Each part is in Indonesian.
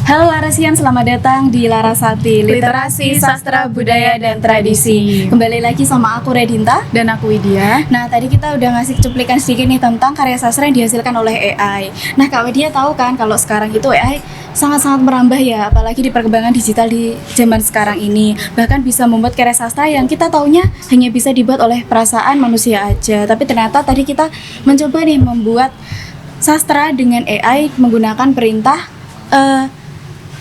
Halo Larasian, selamat datang di Larasati, Literasi, Sastra, Budaya, dan Tradisi. Kembali lagi sama aku Redinta dan aku Widya. Nah, tadi kita udah ngasih cuplikan sedikit nih tentang karya sastra yang dihasilkan oleh AI. Nah, Kak Widya tahu kan kalau sekarang itu AI sangat-sangat merambah ya, apalagi di perkembangan digital di zaman sekarang ini. Bahkan bisa membuat karya sastra yang kita taunya hanya bisa dibuat oleh perasaan manusia aja. Tapi ternyata tadi kita mencoba nih membuat sastra dengan AI menggunakan perintah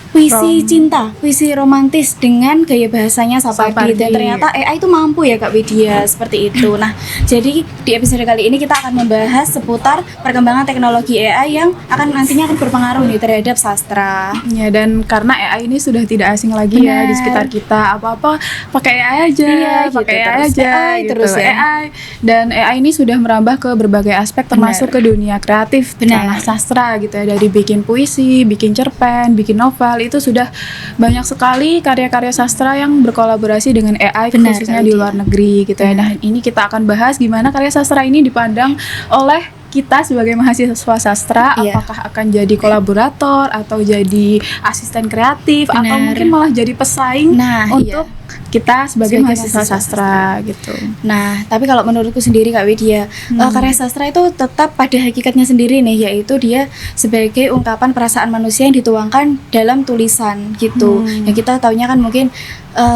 puisi cinta, puisi romantis dengan gaya bahasanya Sapardi. Dan ternyata AI itu mampu ya Kak Widya, seperti itu. Nah, jadi di episode kali ini kita akan membahas seputar perkembangan teknologi AI yang nantinya akan berpengaruh nih terhadap sastra. Ya, dan karena AI ini sudah tidak asing lagi ya di sekitar kita, apa-apa pakai AI aja, pakai AI aja, terus ya. AI. Dan AI ini sudah merambah ke berbagai aspek termasuk ke dunia kreatif, ranah sastra gitu ya, dari bikin puisi, bikin cerpen, bikin novel. Itu sudah banyak sekali karya-karya sastra yang berkolaborasi dengan AI, khususnya di luar negeri gitu ya. Nah, ini kita akan bahas gimana karya sastra ini dipandang oleh kita sebagai mahasiswa sastra, apakah akan jadi kolaborator atau jadi asisten kreatif atau mungkin malah jadi pesaing untuk kita sebagai mahasiswa sastra gitu. Nah, tapi kalau menurutku sendiri Kak Widya, karya sastra itu tetap pada hakikatnya sendiri nih, yaitu dia sebagai ungkapan perasaan manusia yang dituangkan dalam tulisan gitu. Yang kita taunya kan mungkin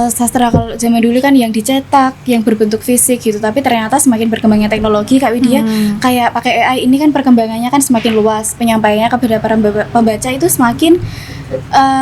sastra kalau zaman dulu kan yang dicetak, yang berbentuk fisik gitu. Tapi ternyata semakin berkembangnya teknologi Kak Widya, kayak pakai AI ini kan perkembangannya kan semakin luas, penyampaiannya kepada para pembaca itu semakin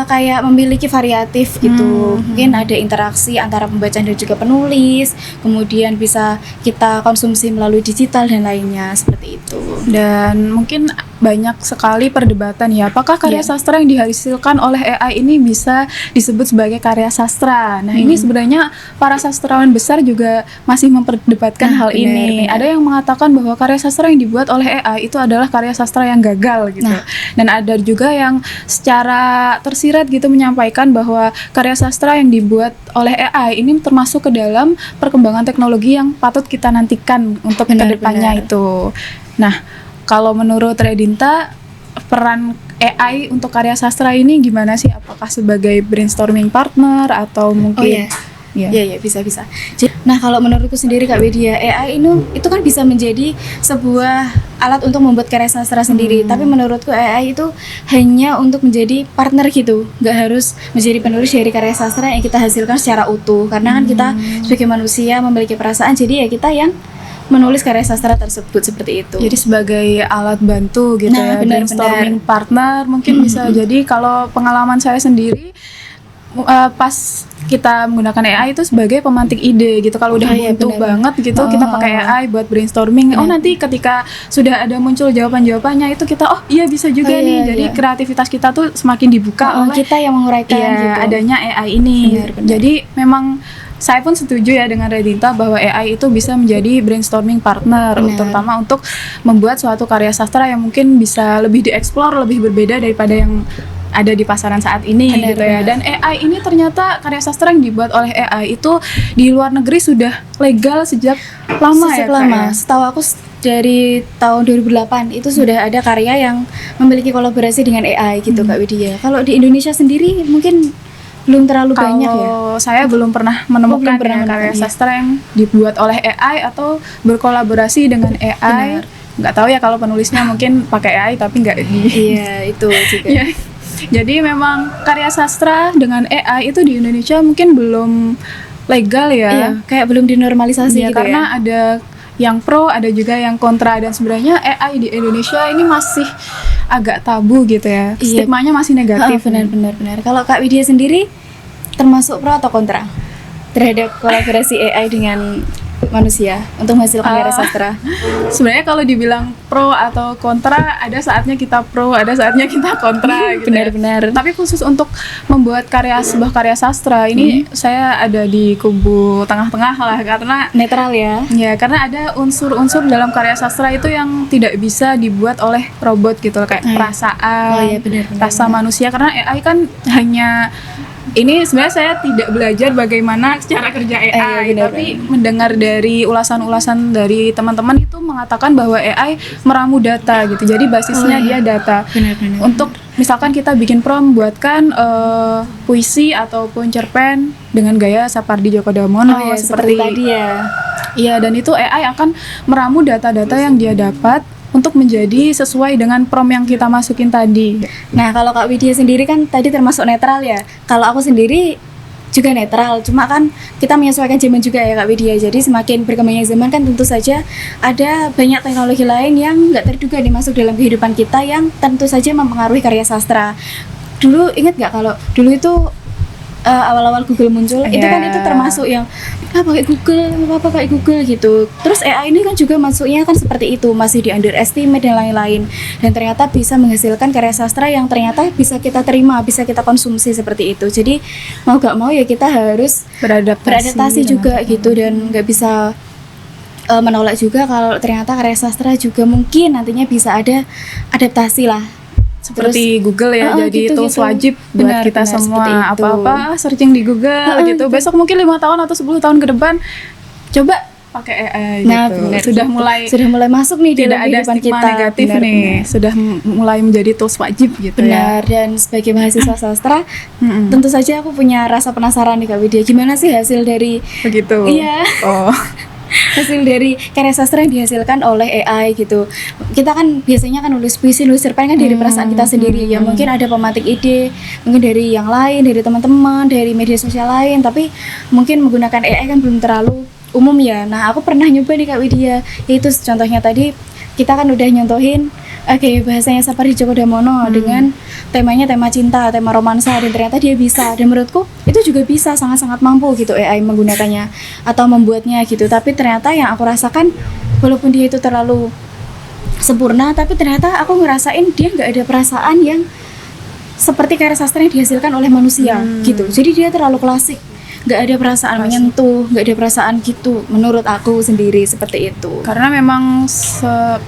kayak memiliki variatif gitu. Mungkin ada interaksi antara pembaca dan juga penulis, kemudian bisa kita konsumsi melalui digital dan lainnya, seperti itu. Dan mungkin banyak sekali perdebatan ya, apakah karya sastra yang dihasilkan oleh AI ini bisa disebut sebagai karya sastra. Nah, ini sebenarnya para sastrawan besar juga masih memperdebatkan hal ini. Ada yang mengatakan bahwa karya sastra yang dibuat oleh AI itu adalah karya sastra yang gagal gitu. Dan ada juga yang secara tersirat gitu menyampaikan bahwa karya sastra yang dibuat oleh AI ini termasuk ke dalam perkembangan teknologi yang patut kita nantikan untuk kedepannya itu. Nah, kalau menurut Redinta, peran AI untuk karya sastra ini gimana sih? Apakah sebagai brainstorming partner atau mungkin Ya, bisa. Nah, kalau menurutku sendiri Kak Widya, AI itu kan bisa menjadi sebuah alat untuk membuat karya sastra sendiri. Tapi menurutku AI itu hanya untuk menjadi partner gitu, nggak harus menjadi penulis dari karya sastra yang kita hasilkan secara utuh. Karena kan kita sebagai manusia memiliki perasaan, jadi ya kita yang menulis karya sastra tersebut, seperti itu. Jadi sebagai alat bantu gitu brainstorming partner mungkin bisa. Jadi kalau pengalaman saya sendiri pas kita menggunakan AI itu sebagai pemantik ide gitu. Kalau udah buntu banget gitu, kita pakai AI buat brainstorming. Nanti ketika sudah ada muncul jawaban-jawabannya itu kita bisa juga nih. Jadi kreativitas kita tuh semakin dibuka oleh kita yang menguraikan gitu. Adanya AI ini. Jadi memang saya pun setuju ya dengan Redinta bahwa AI itu bisa menjadi brainstorming partner, terutama untuk membuat suatu karya sastra yang mungkin bisa lebih dieksplor, lebih berbeda daripada yang ada di pasaran saat ini gitu ya. Dan AI ini ternyata karya sastra yang dibuat oleh AI itu di luar negeri sudah legal sejak lama. Setahu aku dari tahun 2008 itu sudah ada karya yang memiliki kolaborasi dengan AI gitu Kak Widya. Kalau di Indonesia sendiri mungkin belum terlalu banyak ya. Saya belum pernah menemukan karya sastra yang dibuat oleh AI atau berkolaborasi dengan AI. Nggak tahu ya kalau penulisnya mungkin pakai AI tapi nggak itu juga. Jadi memang karya sastra dengan AI itu di Indonesia mungkin belum legal ya. Kayak belum dinormalisasi gitu karena ada yang pro, ada juga yang kontra. Dan sebenarnya AI di Indonesia ini masih agak tabu gitu ya. Stigmanya masih negatif. Benar. Kalau Kak Widya sendiri termasuk pro atau kontra terhadap kolaborasi AI dengan manusia untuk menghasilkan karya sastra? Sebenarnya kalau dibilang pro atau kontra, ada saatnya kita pro, ada saatnya kita kontra gitu. Benar. Tapi khusus untuk membuat sebuah karya sastra ini saya ada di kubu tengah-tengah lah, karena netral ya. Ya, karena ada unsur-unsur dalam karya sastra itu yang tidak bisa dibuat oleh robot gitu, kayak perasaan, rasa manusia. Karena AI kan hanya ini sebenarnya saya tidak belajar bagaimana cara kerja AI, tapi mendengar dari ulasan-ulasan dari teman-teman itu mengatakan bahwa AI meramu data gitu. Jadi basisnya dia data. Untuk misalkan kita bikin prompt buatkan puisi ataupun cerpen dengan gaya Sapardi Djoko Damono Oh ya, seperti tadi ya. Iya, dan itu AI akan meramu data-data yang dia dapat untuk menjadi sesuai dengan prompt yang kita masukin tadi. Nah, kalau Kak Widya sendiri kan tadi termasuk netral ya. Kalau aku sendiri juga netral, cuma kan kita menyesuaikan zaman juga ya Kak Widya. Jadi semakin berkembangnya zaman kan tentu saja ada banyak teknologi lain yang nggak terduga dimasuk dalam kehidupan kita yang tentu saja mempengaruhi karya sastra. Dulu ingat nggak kalau dulu itu awal-awal Google muncul, itu kan itu termasuk yang pakai Google gitu. Terus AI ini kan juga masuknya kan seperti itu, masih di underestimate dan lain-lain. Dan ternyata bisa menghasilkan karya sastra yang ternyata bisa kita terima, bisa kita konsumsi seperti itu. Jadi mau gak mau ya kita harus beradaptasi juga gitu, dan nggak bisa menolak juga kalau ternyata karya sastra juga mungkin nantinya bisa ada adaptasi lah. Seperti Terus, Google ya, jadi tools wajib buat kita semua. seperti itu. Apa-apa searching di Google gitu. Besok mungkin 5 tahun atau 10 tahun ke depan coba pakai AI Nah, gitu. benar, Sudah mulai masuk nih tidak dalam ada kehidupan stigma kita. negatif Benar, nih. benar. Sudah mulai menjadi tools wajib gitu Benar, dan sebagai mahasiswa sastra, Mm-mm. tentu saja aku punya rasa penasaran nih Kak Widya. Gimana sih hasil dari ya. Begitu. Iya. Oh. hasil dari karya sastra yang dihasilkan oleh AI gitu. Kita kan biasanya kan nulis puisi, nulis cerpen kan dari perasaan kita sendiri ya. Mungkin ada pemantik ide, mungkin dari yang lain, dari teman-teman, dari media sosial lain, tapi mungkin menggunakan AI kan belum terlalu umum ya. Nah, aku pernah nyoba nih Kak Widya. Yaitu contohnya tadi kita kan udah nyontohin kayak bahasanya Sapardi Djoko Damono dengan temanya tema cinta, tema romansa, dan ternyata dia bisa. Dan menurutku itu juga bisa, sangat-sangat mampu gitu AI menggunakannya atau membuatnya gitu. Tapi ternyata yang aku rasakan, walaupun dia itu terlalu sempurna, tapi ternyata aku ngerasain dia nggak ada perasaan yang seperti karya sastra yang dihasilkan oleh manusia gitu. Jadi dia terlalu klasik, nggak ada perasaan menyentuh, nggak ada perasaan gitu. Menurut aku sendiri seperti itu. Karena memang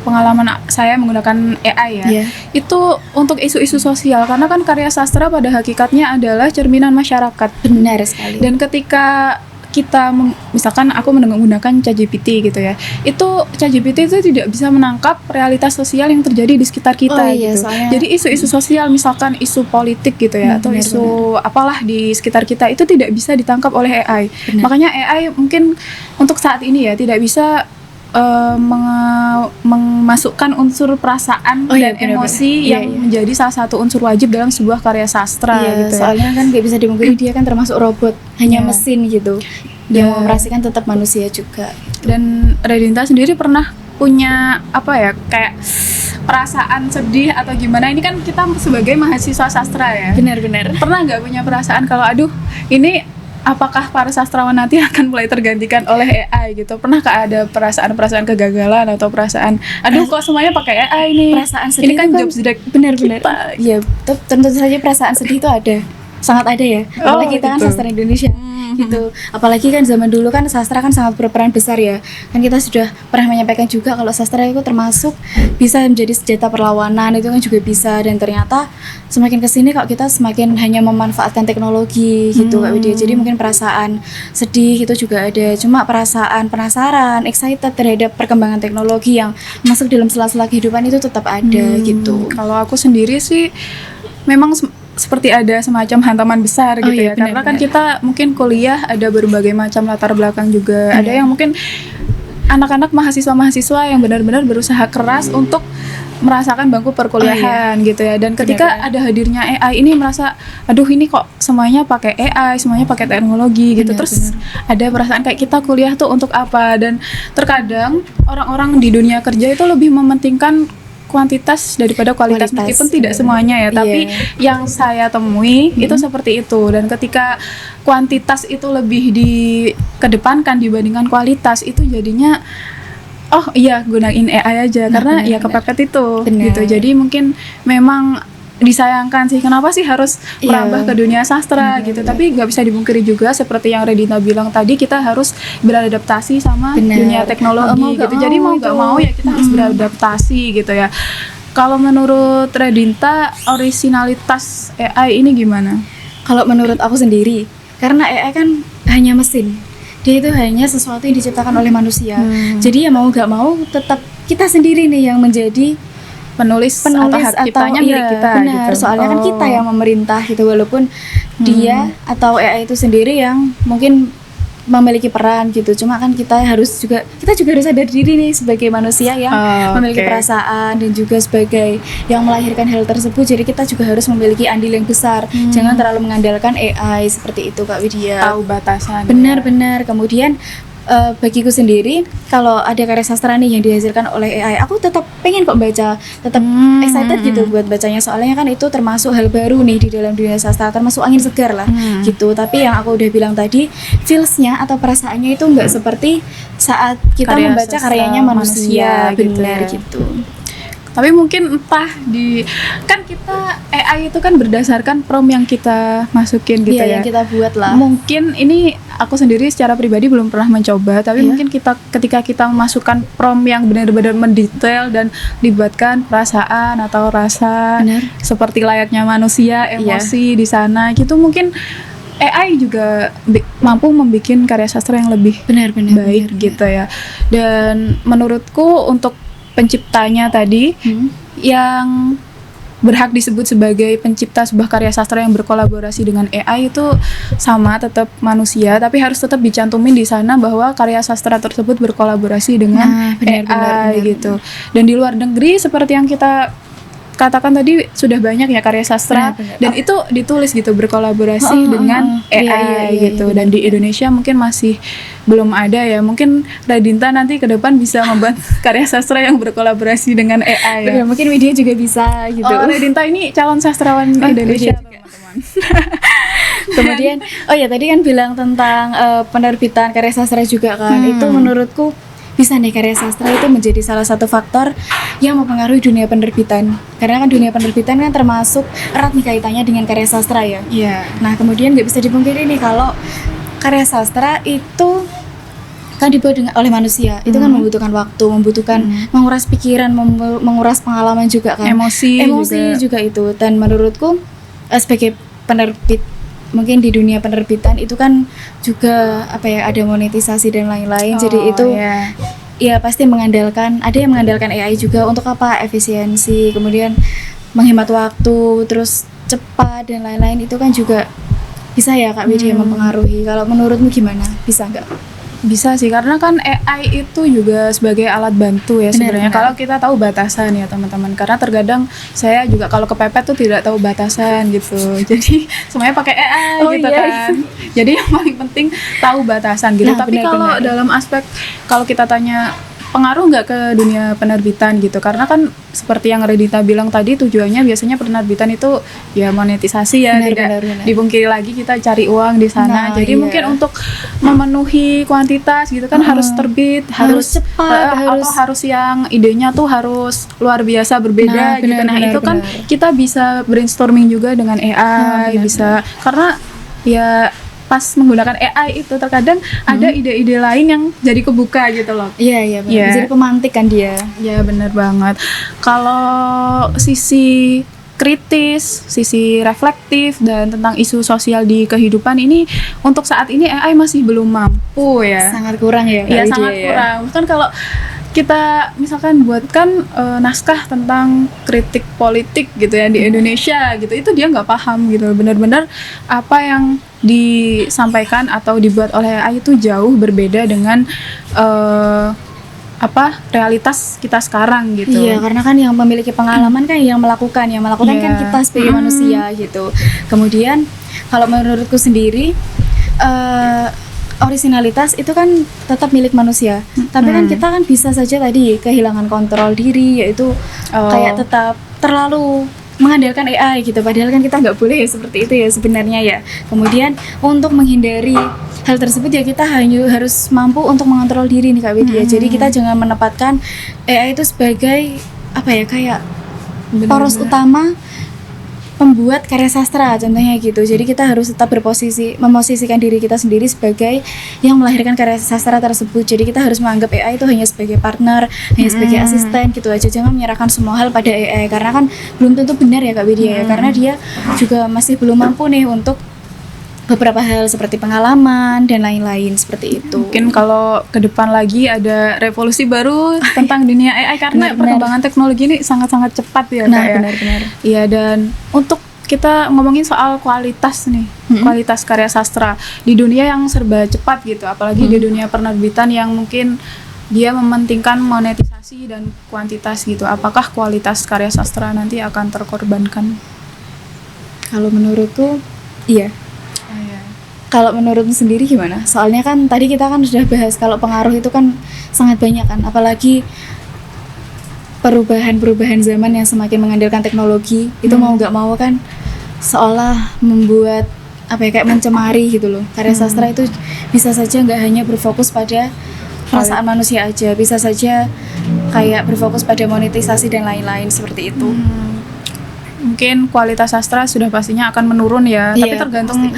pengalaman saya menggunakan AI ya, Iya. itu untuk isu-isu sosial. Karena kan karya sastra pada hakikatnya adalah cerminan masyarakat. Benar sekali. Dan ketika kita misalkan aku menggunakan ChatGPT gitu ya, itu ChatGPT itu tidak bisa menangkap realitas sosial yang terjadi di sekitar kita Oh iya, gitu. soalnya- Jadi isu-isu sosial, misalkan isu politik gitu ya, atau benar, isu apalah di sekitar kita, itu tidak bisa ditangkap oleh AI. Benar. Makanya AI mungkin untuk saat ini ya tidak bisa memasukkan unsur perasaan Oh iya, dan benar-benar. emosi Iya, yang iya. menjadi salah satu unsur wajib dalam sebuah karya sastra Iya, gitu ya. soalnya kan nggak bisa dimungkiri dia kan termasuk robot, hanya Iya. mesin gitu. Iya. Yang mengoperasikan tetap manusia juga. Dan Redinta sendiri pernah punya apa ya, kayak perasaan sedih atau gimana? Ini kan kita sebagai mahasiswa sastra ya. Benar-benar. Pernah nggak punya perasaan kalau aduh ini apakah para sastrawan nanti akan mulai tergantikan oleh AI gitu? Pernahkah ada perasaan-perasaan kegagalan atau perasaan aduh kok semuanya pakai AI nih? Perasaan sedih Ini kan itu kan jobs direct benar-benar. kita. Iya, tentu saja perasaan sedih itu ada. Sangat ada ya. Apalagi kita kan gitu. sastra Indonesia. Gitu. Apalagi kan zaman dulu kan sastra kan sangat berperan besar ya. Kan kita sudah pernah menyampaikan juga kalau sastra itu termasuk bisa menjadi senjata perlawanan, itu kan juga bisa. Dan ternyata semakin kesini kok kita semakin hanya memanfaatkan teknologi gitu Kak Widya. Jadi mungkin perasaan sedih itu juga ada. Cuma perasaan penasaran, excited terhadap perkembangan teknologi yang masuk dalam sela-sela kehidupan itu tetap ada gitu. Kalau aku sendiri sih memang seperti ada semacam hantaman besar gitu ya, iya, karena kan benar-benar. kita mungkin kuliah ada berbagai macam latar belakang juga. Ada yang mungkin anak-anak mahasiswa yang benar-benar berusaha keras untuk merasakan bangku perkuliahan gitu ya, dan ketika Benar-benar. ada hadirnya AI ini merasa aduh ini kok semuanya pakai AI, semuanya pakai teknologi gitu. Terus ada perasaan kayak kita kuliah tuh untuk apa, dan terkadang orang-orang di dunia kerja itu lebih mementingkan kuantitas daripada kualitas, Kualitas, meskipun tidak semuanya ya, tapi yang saya temui itu seperti itu. Dan ketika kuantitas itu lebih dikedepankan dibandingkan kualitas, itu jadinya oh iya gunain AI aja karena ya kepepet itu gitu. Jadi mungkin memang disayangkan sih, kenapa sih harus merambah ke dunia sastra gitu. Tapi nggak bisa dipungkiri juga seperti yang Redinta bilang tadi, kita harus beradaptasi sama dunia teknologi gitu. Jadi mau nggak mau ya kita harus beradaptasi gitu ya. Kalau menurut Redinta, orisinalitas AI ini gimana? Kalau menurut aku sendiri, karena AI kan hanya mesin, dia itu hanya sesuatu yang diciptakan oleh manusia. Jadi ya mau nggak mau tetap kita sendiri nih yang menjadi penulis atau hak ciptanya milik kita benar, gitu. soalnya kan kita yang memerintah gitu, walaupun dia atau AI itu sendiri yang mungkin memiliki peran gitu, cuma kan kita juga harus sadar diri nih sebagai manusia yang memiliki perasaan dan juga sebagai yang melahirkan hal tersebut, jadi kita juga harus memiliki andil yang besar. Jangan terlalu mengandalkan AI seperti itu Kak Widya. Tahu batasan. Benar-benar. Kemudian bagiku sendiri, kalau ada karya sastra nih yang dihasilkan oleh AI, aku tetap pengen kok baca, tetap excited gitu buat bacanya, soalnya kan itu termasuk hal baru nih di dalam dunia sastra, termasuk angin segar lah gitu. Tapi yang aku udah bilang tadi, feelsnya atau perasaannya itu nggak seperti saat kita membaca karyanya manusia benar gitu. Tapi mungkin entah kan kita AI itu kan berdasarkan prompt yang kita masukin gitu ya. Yang kita buat lah. Mungkin ini aku sendiri secara pribadi belum pernah mencoba, tapi mungkin ketika kita memasukkan prompt yang benar-benar mendetail dan libatkan perasaan atau rasa seperti layaknya manusia, emosi di sana gitu, mungkin AI juga mampu membuat karya sastra yang lebih baik gitu ya. Dan menurutku untuk penciptanya tadi yang berhak disebut sebagai pencipta sebuah karya sastra yang berkolaborasi dengan AI itu sama, tetap manusia, tapi harus tetap dicantumin di sana bahwa karya sastra tersebut berkolaborasi dengan AI gitu. Dan di luar negeri seperti yang kita katakan tadi sudah banyak ya karya sastra dan itu ditulis gitu berkolaborasi dengan AI gitu. Dan di Indonesia mungkin masih belum ada ya. Mungkin Radinta nanti ke depan bisa membuat karya sastra yang berkolaborasi dengan AI ya. Mungkin Widya juga bisa gitu. Radinta ini calon sastrawan Indonesia teman-teman. Kemudian tadi kan bilang tentang penerbitan karya sastra juga kan. Itu menurutku bisa nih, karya sastra itu menjadi salah satu faktor yang mempengaruhi dunia penerbitan, karena kan dunia penerbitan kan termasuk erat nih kaitannya dengan karya sastra ya. Nah kemudian nggak bisa dipungkiri nih kalau karya sastra itu kan dibuat oleh manusia, itu kan membutuhkan waktu, membutuhkan menguras pikiran, menguras pengalaman juga kan, emosi juga itu. Dan menurutku sebagai penerbit, mungkin di dunia penerbitan itu kan juga ada monetisasi dan lain-lain. Jadi itu ya pasti ada yang mengandalkan AI juga untuk efisiensi, kemudian menghemat waktu, terus cepat dan lain-lain. Itu kan juga bisa ya Kak Widya mempengaruhi. Kalau menurutmu gimana? Bisa nggak? Bisa sih, karena kan AI itu juga sebagai alat bantu ya sebenarnya. Kalau kita tahu batasan ya teman-teman, karena terkadang saya juga kalau kepepet tuh tidak tahu batasan gitu, jadi semuanya pakai AI gitu kan. Jadi yang paling penting tahu batasan gitu. Tapi kalau dalam aspek, kalau kita tanya pengaruh nggak ke dunia penerbitan gitu, karena kan seperti yang Radinta bilang tadi, tujuannya biasanya penerbitan itu ya monetisasi ya, tidak dipungkiri lagi kita cari uang di sana. Jadi mungkin untuk memenuhi kuantitas gitu kan harus terbit, harus cepat, harus yang idenya tuh harus luar biasa berbeda gitu. Nah itu kan kita bisa brainstorming juga dengan AI, bisa, karena ya pas menggunakan AI itu terkadang ada ide-ide lain yang jadi kebuka gitu loh. Iya benar. Jadi pemantik kan dia. Iya benar banget. Kalau sisi kritis, sisi reflektif dan tentang isu sosial di kehidupan ini untuk saat ini AI masih belum mampu ya. Sangat kurang ya. Iya sangat kurang. Bahkan kalau kita misalkan buatkan naskah tentang kritik politik gitu ya di Indonesia gitu, itu dia nggak paham gitu. Benar-benar apa yang disampaikan atau dibuat oleh AI itu jauh berbeda dengan realitas kita sekarang gitu. Iya, karena kan yang memiliki pengalaman kan yang melakukan kan kita sebagai manusia gitu. Kemudian kalau menurutku sendiri originalitas itu kan tetap milik manusia. Tapi kan kita kan bisa saja tadi kehilangan kontrol diri, yaitu kayak tetap terlalu mengandalkan AI gitu, padahal kan kita nggak boleh seperti itu ya sebenarnya ya. Kemudian untuk menghindari hal tersebut ya kita hanya harus mampu untuk mengontrol diri nih Kak Widya. Jadi kita jangan menempatkan AI itu sebagai kayak poros utama pembuat karya sastra contohnya gitu. Jadi kita harus tetap memosisikan diri kita sendiri sebagai yang melahirkan karya sastra tersebut. Jadi kita harus menganggap AI itu hanya sebagai partner, hanya sebagai asisten gitu aja. Jangan menyerahkan semua hal pada AI, karena kan belum tentu benar ya Kak Widya ya, karena dia juga masih belum mampu nih untuk beberapa hal seperti pengalaman dan lain-lain seperti itu. Mungkin kalau ke depan lagi ada revolusi baru tentang dunia AI karena Benar-benar. perkembangan teknologi ini sangat-sangat cepat ya Nah, Kak ya. benar-benar. Iya, dan untuk kita ngomongin soal kualitas nih, kualitas karya sastra di dunia yang serba cepat gitu, apalagi di dunia penerbitan yang mungkin dia mementingkan monetisasi dan kuantitas gitu. Apakah kualitas karya sastra nanti akan terkorbankan? Kalau menurutku, iya. Kalau menurutmu sendiri gimana? Soalnya kan tadi kita kan sudah bahas kalau pengaruh itu kan sangat banyak kan, apalagi perubahan-perubahan zaman yang semakin mengandalkan teknologi itu mau nggak mau kan seolah membuat apa ya, kayak mencemari gitu loh. Karya sastra itu bisa saja nggak hanya berfokus pada perasaan manusia aja, bisa saja kayak berfokus pada monetisasi dan lain-lain seperti itu. Mungkin kualitas sastra sudah pastinya akan menurun ya, tapi Iya, tergantung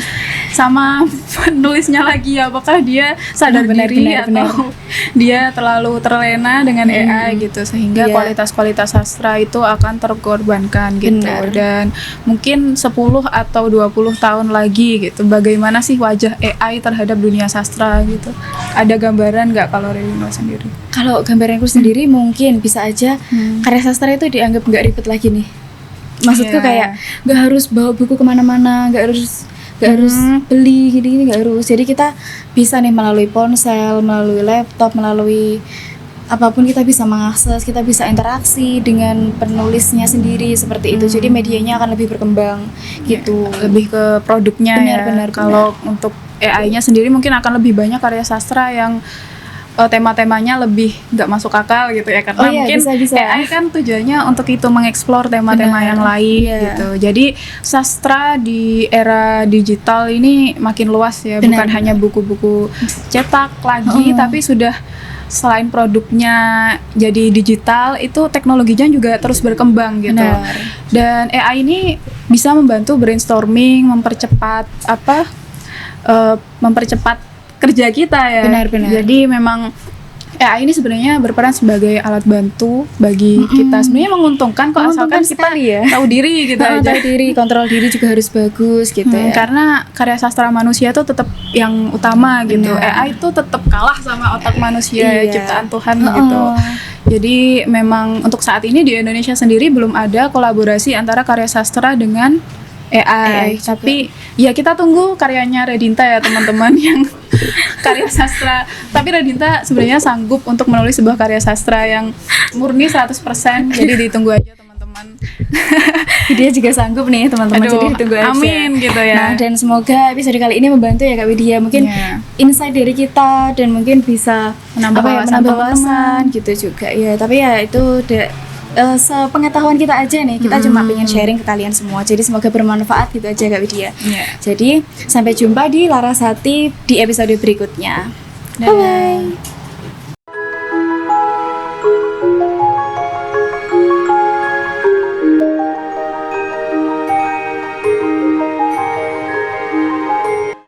sama penulisnya lagi, apakah dia sadar diri atau dia terlalu terlena dengan AI gitu, sehingga Iya. kualitas-kualitas sastra itu akan terkorbankan gitu. Benar. Dan mungkin 10 atau 20 tahun lagi gitu, bagaimana sih wajah AI terhadap dunia sastra gitu? Ada gambaran nggak kalau Relino sendiri? Kalau gambaranku sendiri mungkin bisa aja karya sastra itu dianggap nggak ribet lagi nih. Maksudku Iya. kayak nggak harus bawa buku kemana-mana, nggak harus beli gini-gini, nggak harus. Jadi kita bisa nih melalui ponsel, melalui laptop, melalui apapun kita bisa mengakses, kita bisa interaksi dengan penulisnya sendiri seperti itu. Jadi medianya akan lebih berkembang gitu. Lebih ke produknya Benar. Kalau untuk AI-nya sendiri mungkin akan lebih banyak karya sastra yang tema-temanya lebih nggak masuk akal gitu ya, karena mungkin bisa. AI kan tujuannya untuk itu mengeksplor tema-tema Benar. yang lain Iya. gitu. Jadi sastra di era digital ini makin luas ya, Benar. bukan hanya buku-buku cetak lagi, tapi sudah selain produknya jadi digital, itu teknologinya juga terus berkembang gitu. Benar. Dan AI ini bisa membantu brainstorming, mempercepat kerja kita ya. Benar. Jadi memang AI ini sebenarnya berperan sebagai alat bantu bagi kita. Sebenarnya menguntungkan kok, asalkan kita sekali ya. tahu diri gitu aja. Tahu diri, kontrol diri juga harus bagus gitu ya. Karena karya sastra manusia itu tetap yang utama gitu. Benar. AI itu tetap kalah sama otak manusia, Iya. ciptaan Tuhan gitu. Jadi memang untuk saat ini di Indonesia sendiri belum ada kolaborasi antara karya sastra dengan AI juga. tapi ya kita tunggu karyanya Redinta ya teman-teman yang karya sastra. Tapi Redinta sebenarnya sanggup untuk menulis sebuah karya sastra yang murni 100%. Jadi ditunggu aja teman-teman. Dia juga sanggup nih teman-teman, Aduh, jadi ditunggu aja. amin gitu ya. Nah, dan semoga episode kali ini membantu ya Kak Widya. Mungkin Iya. insight dari kita dan mungkin bisa Menambah wawasan menambah teman-teman. wawasan gitu juga ya. Tapi ya itu sepengetahuan kita aja nih. Kita cuma pengen sharing ke kalian semua. Jadi semoga bermanfaat gitu aja Kak Widya. Iya. Jadi sampai jumpa di Larasati di episode berikutnya. Dadah. Bye.